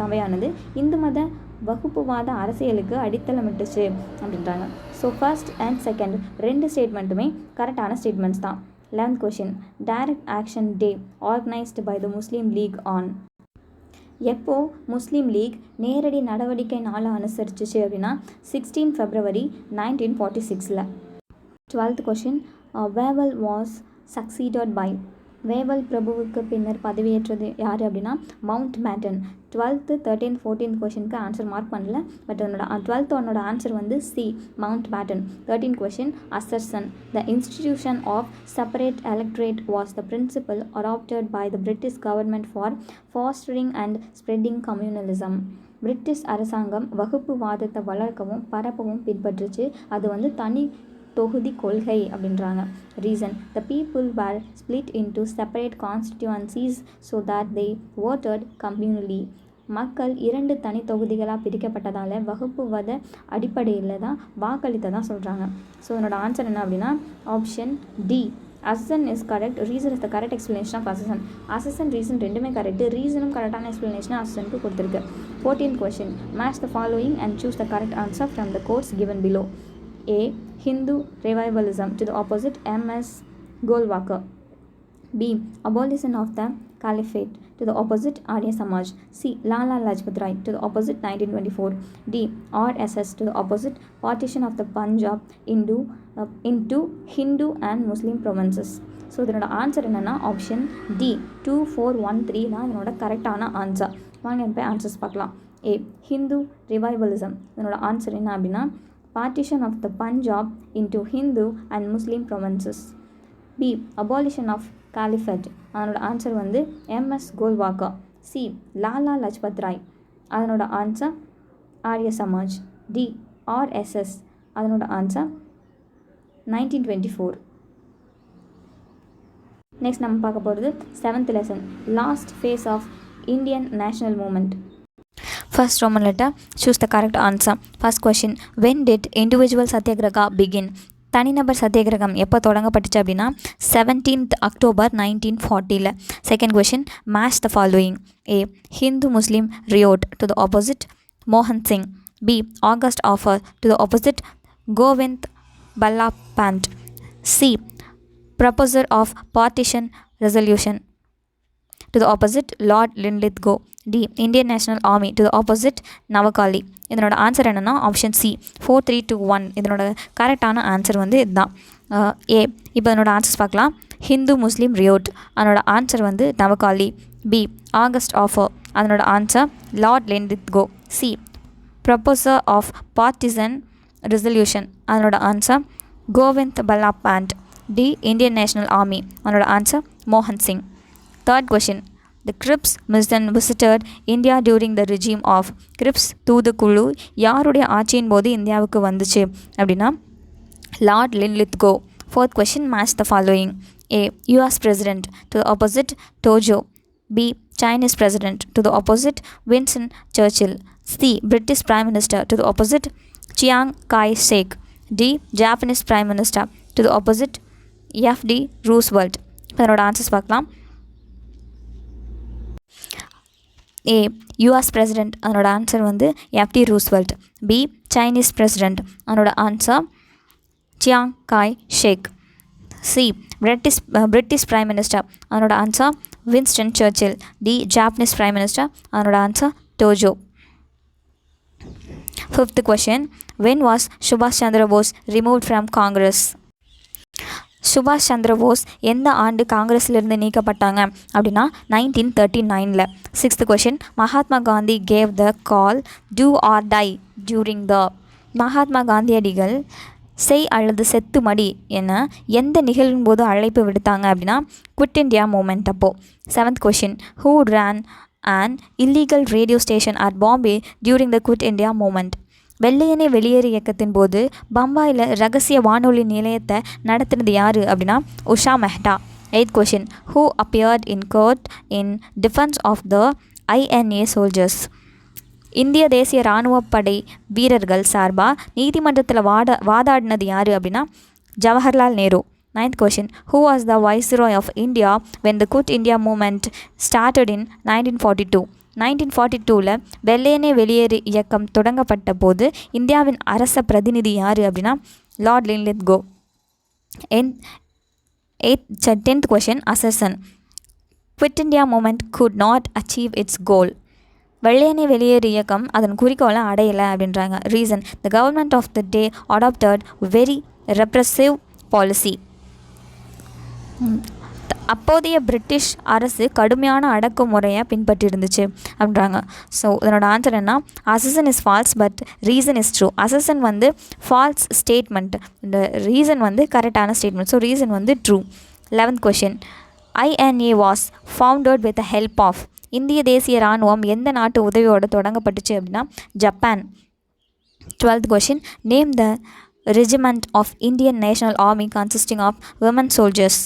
சபையானது இந்து மத வகுப்புவாத அரசியலுக்கு அடித்தளமிட்டுச்சு அப்படின்றாங்க. ஸோ ஃபர்ஸ்ட் அண்ட் செகண்ட் ரெண்டு ஸ்டேட்மெண்ட்டுமே கரெக்டான ஸ்டேட்மெண்ட்ஸ் தான். 11th question, direct action day organised by the Muslim league on. எப்போ முஸ்லீம் லீக் நேரடி நடவடிக்கை நாளை அனுசரிச்சிச்சு அப்படின்னா 16 February 1946. 12th question, Wavell was succeeded by. Wavell பிரபுவுக்கு பின்னர் பதவியேற்றது யார் அப்படின்னா Mountbatten. 12th 13th 14th கொஷனுக்கு ஆன்சர் மார்க் பண்ணல, பட் அதனோட 12th ஒன்னோட ஆன்சர் வந்து C Mountbatten. 13th question assertion. The institution of separate electorate was the principle adopted by the British government for fostering and spreading communalism. British அரசாங்கம் வகுப்புவாதத்தை வளர்க்கவும் பரப்பவும் பின்பற்றுச்சு. அது வந்து தனி தொகுதி கொள்கை அப்படின்றாங்க. Reason, the people were split into separate கான்ஸ்டிடுவன்சிஸ் so that they voted communally. மக்கள் 2 தனி தொகுதிகளாக பிரிக்கப்பட்டதால் வகுப்புவாத அடிப்படையில் தான் வாக்களித்ததாக சொல்கிறாங்க. ஸோ என்னோட ஆன்சர் என்ன அப்படின்னா option D assertion is correct. Reason is the correct explanation of assertion. Assertion reason ரெண்டுமே கரெக்ட். ரீசனும் கரெக்டான எக்ஸ்பிளனேஷன் அசனுக்கு கொடுத்துருக்கு. 14th question match the following and choose the correct answer from the codes given below. A. Hindu revivalism to the opposite M.S. Golwalkar. B. Abolition of the Caliphate to the opposite Arya Samaj. C. Lala Lajpat Rai to the opposite 1924. D. RSS to the opposite partition of the Punjab into Hindu and Muslim provinces. So இதனோட ஆன்சர் என்னென்னா ஆப்ஷன் டி 2413 தான் இதனோட கரெக்டான ஆன்சர். வாங்க இப்போ ஆன்சர்ஸ் பார்க்கலாம். ஏ ஹிந்து ரிவைவலிசம். இதனோட ஆன்சர் என்ன அப்படின்னா partition of the Punjab into Hindu and Muslim provinces. B. Abolition of Caliphate. அதனோட ஆன்சர் வந்து M.S. Golwalkar. C. Lala Lajpat Rai. அதனோட answer Arya Samaj. D. RSS. அதனோட ஆன்சர் 1924. நெக்ஸ்ட் நம்ம பார்க்க போகிறது 7th lesson last phase of Indian national movement. First Roman letter, choose the correct answer. First question, when did individual satyagraha begin? தனிநபர் சத்தியாகிரகம் எப்போ தொடங்கப்பட்டுச்சு அப்படின்னா 17th October 1940. Second question match the following. A Hindu Muslim riot to the opposite மோகன் Singh. B August offer to the opposite Govind Ballabh Pant. C proposer of partition resolution to the opposite Lord Linlithgow. D. Indian National Army to the opposite Navakali. இதனோட ஆன்சர் என்னென்னா ஆப்ஷன் சி 4321. இதனோட கரெக்டான ஆன்சர் வந்து இதுதான். ஏ இப்போ இதனோட ஆன்சர்ஸ் பார்க்கலாம். ஹிந்து முஸ்லீம் ரியோட் அதனோட ஆன்சர் வந்து நவகாலி. பி ஆகஸ்ட் ஆஃபர் அதனோட answer Lord Linlithgow. C proposer of partition resolution அதனோட answer Govind Ballabh Pant. D Indian national Army அதனோட ஆன்சர் மோகன் Singh. Third question, the Crips visited India during the regime of Crips தூதுக்குழு யாருடைய ஆட்சியின் போது இந்தியாவுக்கு வந்துச்சு அப்படின்னா Lord Linlithgow. Fourth question, match the following. A. US President to the opposite Tojo. B. Chinese President to the opposite Winston Churchill. C. British Prime Minister to the opposite Chiang Kai-shek. D. Japanese Prime Minister to the opposite F.D. Roosevelt. அதனோட ஆன்சர்ஸ் பார்க்கலாம். ஏ யூஎஸ் பிரசிடெண்ட் அதனோட ஆன்சர் வந்து FD Roosevelt. B Chinese president அதனோட answer Chiang Kai Shek. C British prime minister அதனோட answer Winston Churchill. D Japanese prime minister அதனோட answer Tojo. Fifth question, when was சுபாஷ் சந்திர போஸ் ரிமூவ்ட் ஃப்ரம் காங்கிரஸ்? சுபாஷ் சந்திர போஸ் எந்த ஆண்டு காங்கிரஸிலிருந்து நீக்கப்பட்டாங்க அப்படின்னா 1939. Sixth question, Mahatma Gandhi gave the call do or die during the. Mahatma காந்தியடிகள் செய் அல்லது செத்து மடி என எந்த நிகழ்வின் போது அழைப்பு விடுத்தாங்க அப்படின்னா குவிட் இண்டியா மூமெண்ட் அப்போ. Seventh question, who ran an illegal radio station at Bombay during the Quit India movement? வெள்ளையனே வெளியேறு இயக்கத்தின் போது பம்பாயில் ரகசிய வானொலி நிலையத்தை நடத்தினது யார் அப்படின்னா Usha Mehta. Eighth question, who appeared in court in defence of the INA soldiers? இந்திய தேசிய இராணுவப்படை வீரர்கள் சார்பாக நீதிமன்றத்தில் வாதாடினது யார் அப்படின்னா Jawaharlal Nehru. Ninth question, who was the viceroy of India when the Quit India Movement started in 1942? 1942 வெள்ளையனே வெளியேறு இயக்கம் தொடங்கப்பட்ட போது இந்தியாவின் அரச பிரதிநிதி யார் அப்படின்னா Lord Linlithgow. 10th question, assertion. Quit India Movement could not achieve its goal. வெள்ளையனே வெளியேறு இயக்கம் அதன் குறிக்கோளை அடையலை அப்படின்றாங்க. Reason, the government of the day adopted very repressive policy. அப்போதைய பிரிட்டிஷ் அரசு கடுமையான அடக்குமுறையை பின்பற்றி இருந்துச்சு அப்படின்றாங்க. ஸோ இதனோட ஆன்சர் என்ன? Assertion is false but reason is true. Assertion வந்து ஃபால்ஸ் ஸ்டேட்மெண்ட், இந்த ரீசன் வந்து கரெக்டான ஸ்டேட்மெண்ட். ஸோ ரீசன் வந்து true. 11th question, INA was founded with the help of. இந்திய தேசிய இராணுவம் எந்த நாட்டு உதவியோடு தொடங்கப்பட்டுச்சு அப்படின்னா Japan. 12th question, name the regiment of Indian national Army consisting of women soldiers.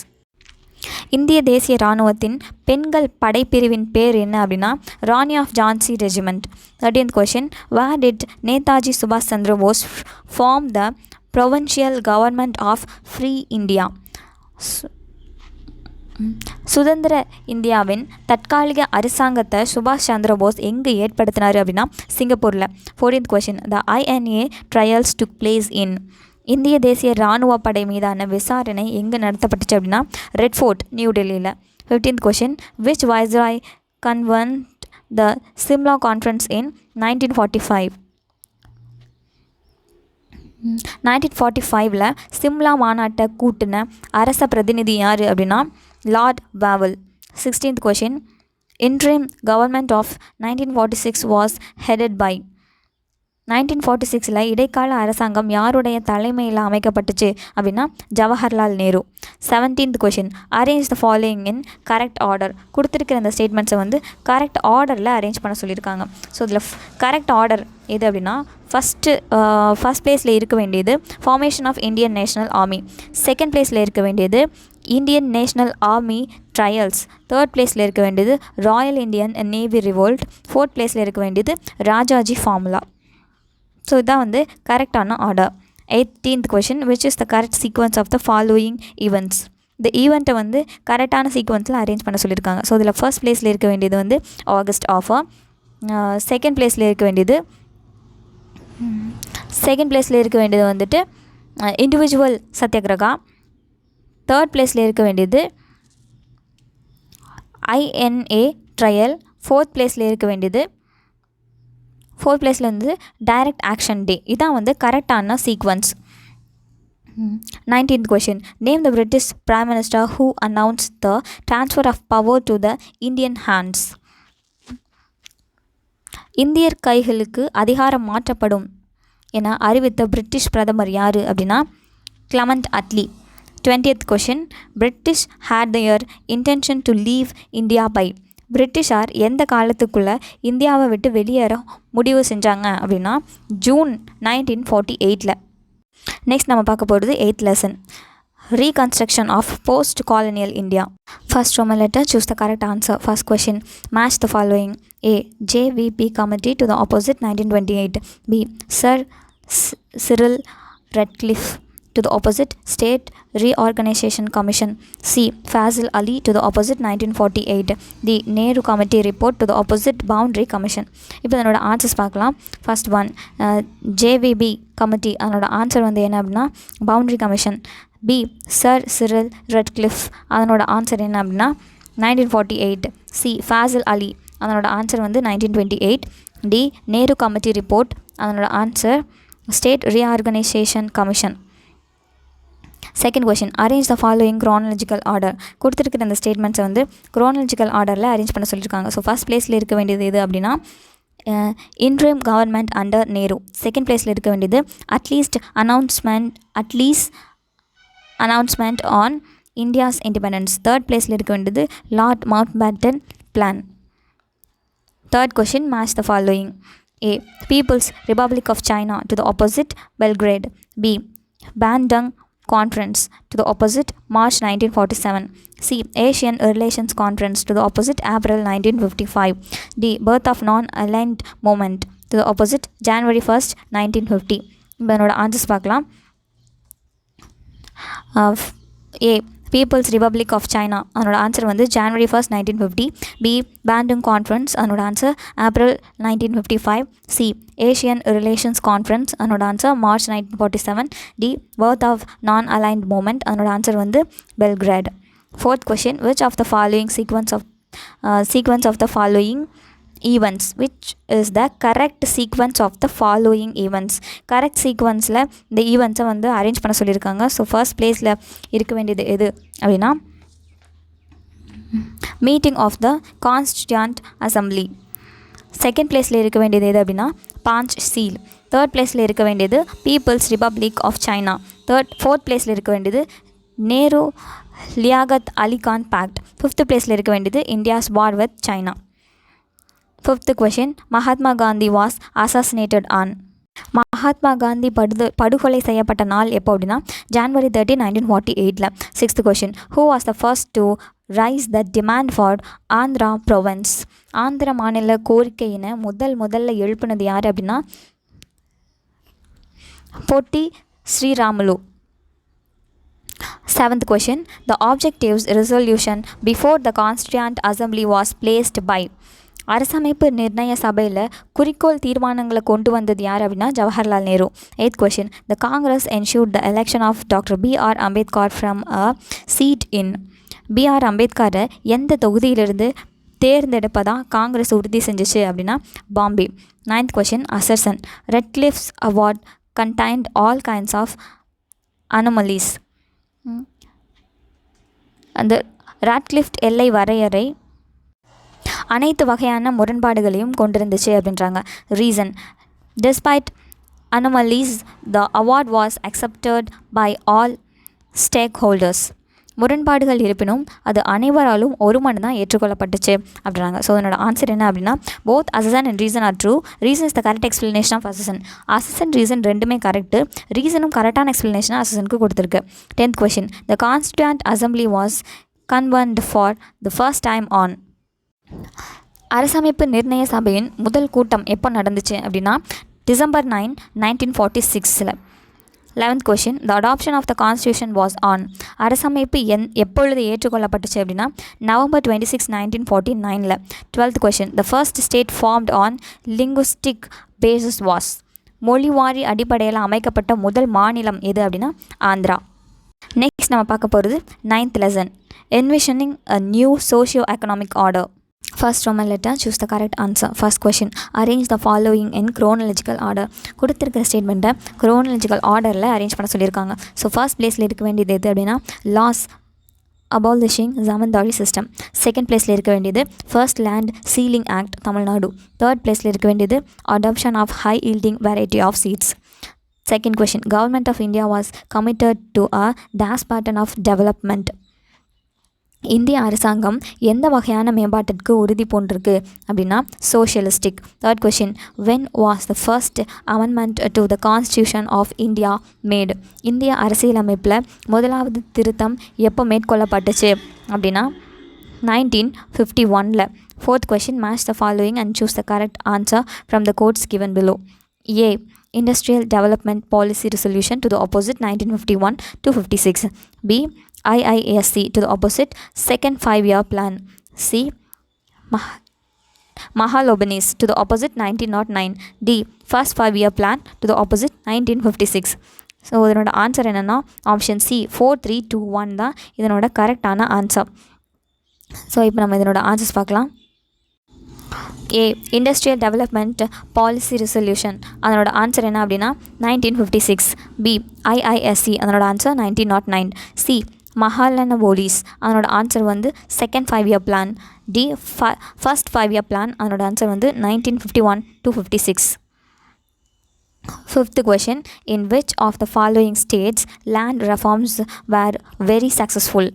இந்திய தேசிய இராணுவத்தின் பெண்கள் படைப்பிரிவின் பேர் என்ன அப்படின்னா Rani of Jhansi regiment. 13th question, where did Netaji சுபாஷ் Chandra Bose form the provincial government of free India. சுதந்திர இந்தியாவின் தற்காலிக அரசாங்கத்தை சுபாஷ் சந்திர போஸ் எங்கே ஏற்படுத்தினார் அப்படின்னா சிங்கப்பூரில். 14th கொஷின், த INA ட்ரையல்ஸ் டுக் பிளேஸ் இன். இந்திய தேசிய இராணுவ படை மீதான விசாரணை எங்கே நடத்தப்பட்டுச்சு அப்படின்னா ரெட் ஃபோர்ட், நியூ டெல்லியில். 15th question, which viceroy convened the Simla conference in 1945. 1945 Simla மாநாட்டை கூட்டின அரச பிரதிநிதி யார் அப்படின்னா Lord Wavell. 16th question, interim government of 1946 was headed by. 1946 இடைக்கால அரசாங்கம் யாருடைய தலைமையில் அமைக்கப்பட்டுச்சு அப்படின்னா Jawaharlal Nehru. 17th question, arrange the following in correct order. கொடுத்துருக்கிற இந்த ஸ்டேட்மெண்ட்ஸை வந்து கரெக்ட் ஆர்டரில் அரேஞ்ச் பண்ண சொல்லியிருக்காங்க. ஸோ இதில் கரெக்ட் ஆர்டர் எது அப்படின்னா ஃபஸ்ட் பிளேஸில் இருக்க வேண்டியது formation of Indian national army. Second பிளேஸில் இருக்க வேண்டியது Indian national army trials. Third பிளேஸில் இருக்க வேண்டியது royal Indian navy revolt. Fourth பிளேஸில் இருக்க வேண்டியது ராஜாஜி ஃபார்முலா. ஸோ இதான் வந்து கரெக்டான order. 18th question, which is the correct sequence of the following events. இந்த ஈவெண்ட்டை வந்து கரெக்டான சீக்வன்ஸில் அரேஞ்ச் பண்ண சொல்லியிருக்காங்க. ஸோ இதில் ஃபர்ஸ்ட் பிளேஸில் இருக்க வேண்டியது வந்து ஆகஸ்ட் ஆஃபர். செகண்ட் பிளேஸில் இருக்க வேண்டியது வந்துட்டு இண்டிவிஜுவல் சத்யாகிரகா. தேர்ட் பிளேஸில் இருக்க வேண்டியது INA ட்ரையல். ஃபோர்த் பிளேஸில் இருக்க வேண்டியது வந்து டைரக்ட் ஆக்ஷன் டே. இதான் வந்து கரெக்டான sequence. 19th question, name the British prime minister who announce the transfer of power to the Indian hands. இந்தியர் கைகளுக்கு அதிகாரம் மாற்றப்படும் என அறிவித்த பிரிட்டிஷ் பிரதமர் யார் அப்படின்னா Clement Attlee. 20th question, British had their intention to leave India by. பிரிட்டிஷார் எந்த காலத்துக்குள்ளே இந்தியாவை விட்டு வெளியேற முடிவு செஞ்சாங்க அப்படின்னா ஜூன் 1948. நெக்ஸ்ட் நம்ம பார்க்க போகிறது 8th lesson, reconstruction of post colonial India. First Roman letter, choose the correct answer. First question, match the following. A. JVP committee to the opposite 1928. B. Sir Cyril Ratcliffe to the opposite State Reorganization Commission. C. Fazil Ali to the opposite 1948. D. Nehru Committee report to the opposite Boundary Commission. இப்போ அதனோட ஆன்சர்ஸ் பார்க்கலாம். ஃபர்ஸ்ட் ஒன் JVB கமிட்டி, அதனோட ஆன்சர் வந்து என்ன அப்படின்னா boundary commission. B. Sir Cyril Radcliffe, அதனோட ஆன்சர் என்ன அப்படின்னா 1948. C. ஃபாசில் அலி, அதனோட ஆன்சர் வந்து 1928. D. நேரு கமிட்டி ரிப்போர்ட், அதனோட answer state reorganisation commission. Second question, arrange the following chronological order. கொடுத்துருக்கிற அந்த ஸ்டேட்மெண்ட்ஸை வந்து குரோனாலஜிக்கல் ஆர்டரில் அரேஞ்ச் பண்ண சொல்லியிருக்காங்க. ஸோ ஃபர்ஸ்ட் பிளேஸில் இருக்க வேண்டியது எது அப்படின்னா interim government under Nehru. Second பிளேஸில் இருக்க வேண்டியது at least announcement on India's independence. Third பிளேஸில் இருக்க வேண்டியது Lord Mountbatten plan. Third question, match the following. A. People's Republic of China to the opposite Belgrade. B. Bandung Conference to the opposite March 1947. C. Asian Relations Conference to the opposite April 1955. D. Birth of Non-Aligned Movement to the opposite January 1st 1950. இப்போ என்னோட ஆன்சர்ஸ் பார்க்கலாம். A. People's Republic of China, அதனோட ஆன்சர் வந்து January 1st 1950. B. Bandung Conference, அதனோட answer April 1955. C. Asian Relations Conference, அதனோட answer March 1947. D. Birth of Non-Aligned Movement, அதனோட ஆன்சர் வந்து Belgrade. Fourth question, which of the following sequence of the following events, which is the correct sequence of the following events. Correct சீக்வன்ஸில் இந்த ஈவெண்ட்ஸை வந்து அரேஞ்ச் பண்ண சொல்லியிருக்காங்க. ஸோ ஃபர்ஸ்ட் பிளேஸில் இருக்க வேண்டியது எது அப்படின்னா meeting of the constituent assembly. Second பிளேஸில் இருக்க வேண்டியது எது அப்படின்னா பாஞ்ச் சீல். தேர்ட் பிளேஸில் இருக்க வேண்டியது people's republic of China. Fourth பிளேஸில் இருக்க வேண்டியது நேரு லியாகத் அலி கான் பேக்ட். ஃபிஃப்த் பிளேஸில் இருக்க வேண்டியது India's war with China. Fifth question, Mahatma Gandhi was assassinated on. மகாத்மா காந்தி படுகொலை செய்யப்பட்ட நாள் எப்போ அப்படின்னா January 30, 1948. Sixth question, who was the first to raise the demand for Andhra province. Andhra மாநில கோரிக்கையினை முதல்ல எழுப்பினது யார் அப்படின்னா Potti Sriramulu. Seventh question, the objectives resolution before the constituent assembly was placed by. அரசமைப்பு நிர்ணய சபையில் குறிக்கோள் தீர்மானங்களை கொண்டு வந்தது யார் அப்படின்னா Jawaharlal Nehru. Eighth question, the Congress ensured the election of doctor B.R. Ambedkar from a seat in. B.R. அம்பேத்கரை எந்த தொகுதியிலிருந்து தேர்ந்தெடுப்பதாக காங்கிரஸ் உறுதி செஞ்சிச்சு அப்படின்னா Bombay. Ninth question, assertion Radcliffe's award contained all kinds of anomalies. அந்த ராட்க்ளிஃப்ட் எல்லை வரையறை அனைத்து வகையான முரண்பாடுகளையும் கொண்டிருந்துச்சு அப்படின்றாங்க. Reason, despite anomalies the award was accepted by all stack holders. முரண்பாடுகள் இருப்பினும் அது அனைவராலும் ஒரு மனு தான் ஏற்றுக்கொள்ளப்பட்டுச்சு அப்படின்றாங்க. ஸோ அதனோட ஆன்சர் என்ன அப்படின்னா both assertion and reason are true. Reason is the correct explanation of assertion. Assertion reason ரெண்டுமே கரெக்டு. ரீசனும் கரெக்டான எக்ஸ்பிளனேஷனாக அசசனுக்கு கொடுத்துருக்கு. 10th question, the constituent assembly was convened for the first time on. அரசமைப்பு நிர்ணய சபையின் முதல் கூட்டம் எப்போ நடந்துச்சு அப்படின்னா December 9, 1946. 11th question, the adoption of the constitution was on. அரசமைப்பு எப்பொழுது ஏற்றுக்கொள்ளப்பட்டுச்சு அப்படின்னா November 26, 1949. 12th question, the first state formed on linguistic basis was. மொழிவாரி அடிப்படையில் அமைக்கப்பட்ட முதல் மாநிலம் எது அப்படின்னா ஆந்திரா. நெக்ஸ்ட் நம்ம பார்க்க போகிறது 9th lesson, envisioning a new socio economic order. First Roman letter, choose the correct answer. First question, arrange the following in chronological order. கொடுத்திருக்கிற ஸ்டேட்மெண்ட்டை chronological ஆர்டரில் அரேஞ்ச் பண்ண சொல்லியிருக்காங்க. ஸோ ஃபர்ஸ்ட் பிளேஸில் இருக்க வேண்டியது எது அப்படின்னா laws abolishing zamindari system. Second பிளேஸில் இருக்க வேண்டியது first land ceiling act Tamil Nadu. Third பிளேஸில் இருக்க வேண்டியது adoption of high yielding variety of seeds. Second question, government of India was committed to a dash pattern of development. இந்திய அரசாங்கம் எந்த வகையான மேம்பாட்டிற்கு உறுதி பூண்டிருக்கு அப்படின்னா socialistic. Third question, when was the first amendment to the constitution of India made. இந்திய அரசியலமைப்பில் முதலாவது திருத்தம் எப்போ மேற்கொள்ளப்பட்டுச்சு அப்படின்னா 1951. Fourth question, match the following and choose the correct answer from the codes given below. A, Industrial Development Policy Resolution to the opposite 1951 to 56. B, IISC to the opposite second 5-year plan. C, Mahalobanis to the opposite 1909. D, first 5-year plan to the opposite 1956. So இதனோட ஆன்சர் என்னென்னா ஆப்ஷன் சி 4321 தான் இதனோட கரெக்டான ஆன்சர். ஸோ இப்போ நம்ம இதனோட ஆன்சர்ஸ் பார்க்கலாம். A, industrial development policy resolution, அதனோட ஆன்சர் என்ன அப்படின்னா 1956. பி, ஐஐஎஸ்சி, அதனோட ஆன்சர் 1909. சி, மஹாலனபோலிஸ், அதனோட ஆன்சர் வந்து second 5-year plan. D, first 5-year plan, அதனோட ஆன்சர் வந்து 1951 to 56. Fifth question, in which of the following states land reforms were very successful?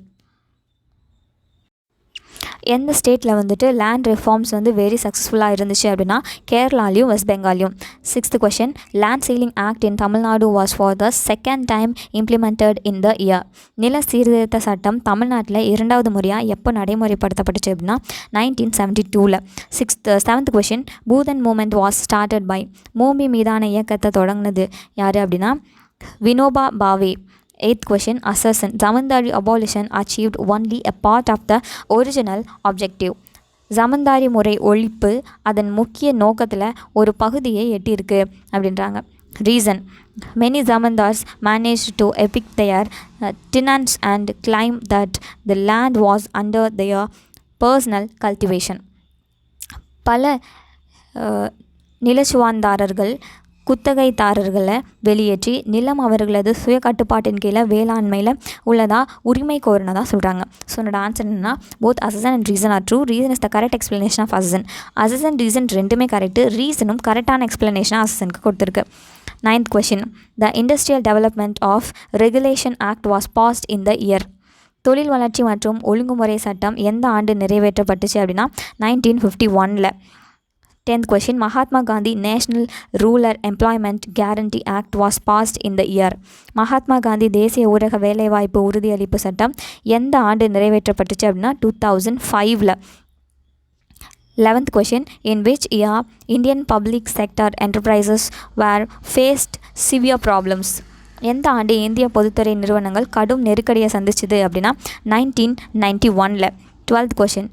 எந்த ஸ்டேட்டில் வந்துட்டு லேண்ட் ரிஃபார்ம்ஸ் வந்து வெரி சக்ஸஸ்ஃபுல்லாக இருந்துச்சு அப்படின்னா கேரளாலையும் வெஸ்ட் பெங்காலையும். Sixth question, land ceiling act in Tamil Nadu was for the second time implemented in the year. நில சீர்திருத்த சட்டம் தமிழ்நாட்டில் இரண்டாவது முறையாக எப்போ நடைமுறைப்படுத்தப்பட்டுச்சு அப்படின்னா 1972. Seventh question, Bhoodan movement was started by. பூமி மீதான இயக்கத்தை தொடங்கினது யார் அப்படின்னா Vinoba Bhave. Eighth question, assertion, Zamindari abolition achieved only a part of the original objective. Zamindari முறை ஒழிப்பு அதன் முக்கிய நோக்கத்தில் ஒரு பகுதியை எட்டியிருக்கு அப்படின்றாங்க. Reason, many zamindars managed to evict their tenants and claim that the land was under their personal cultivation. பல நிலச்சுவான்தாரர்கள் குத்தகைதாரர்களை வெளியேற்றி நிலம் அவர்களது சுய கட்டுப்பாட்டின் கீழே வேளாண்மையில் உள்ளதா உரிமை கோரினதா சொல்கிறாங்க. ஸோ என்னோட ஆன்சர் என்னன்னா both assertion and reason are true. Reason is the correct explanation of assertion. Assertion reason ரெண்டுமே கரெக்டு. ரீசனும் கரெக்டான எக்ஸ்பிளனேஷனாக அசசனுக்கு கொடுத்துருக்கு. 9th question. The Industrial Development of Regulation Act was passed in the year. தொழில் வளர்ச்சி மற்றும் ஒழுங்குமுறை சட்டம் எந்த ஆண்டு நிறைவேற்றப்பட்டுச்சு அப்படின்னா 1951. 10th question. Mahatma Gandhi National Rural Employment Guarantee Act was passed in the year. Mahatma Gandhi தேசிய ஊரக வேலைவாய்ப்பு உறுதியளிப்பு சட்டம் எந்த ஆண்டு நிறைவேற்றப்பட்டுச்சு அப்படின்னா 2005. 11th question. In which year Indian public sector enterprises were faced severe problems? எந்த ஆண்டு இந்திய பொதுத்துறை நிறுவனங்கள் கடும் நெருக்கடியை சந்திச்சுது அப்படின்னா 1991. 12th question.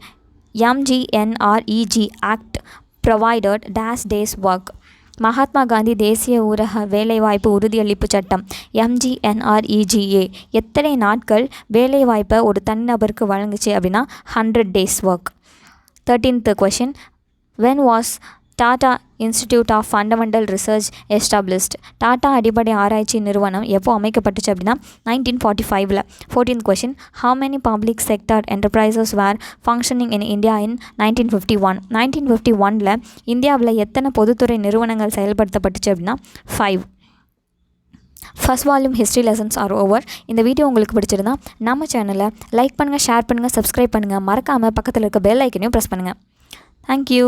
MGNREG Act provided dash days work. Mahatma Gandhi தேசிய ஊரக வேலைவாய்ப்பு உறுதியளிப்பு சட்டம் MGNREGA எத்தனை நாட்கள் வேலைவாய்ப்பை ஒரு தனிநபருக்கு வழங்குச்சு அப்படின்னா 100 days work. 13th question. When was Tata Institute of Fundamental Research established? Tata அடிப்படை ஆராய்ச்சி நிறுவனம் எப்போ அமைக்கப்பட்டுச்சு அப்படின்னா 1945. 14th question. How many public sector enterprises were functioning in India in 1951? 1951 இந்தியாவில் எத்தனை பொதுத்துறை நிறுவனங்கள் செயல்படுத்தப்பட்டுச்சு அப்படின்னா 5. First volume history lessons are over. இந்த வீடியோ உங்களுக்கு பிடிச்சிருந்தா நம்ம சேனலை லைக் பண்ணுங்கள், ஷேர் பண்ணுங்கள், சப்ஸ்கிரைப் பண்ணுங்கள். மறக்காமல் பக்கத்தில் இருக்க பெல் ஐக்கனையும் ப்ரெஸ் பண்ணுங்கள். தேங்க்யூ.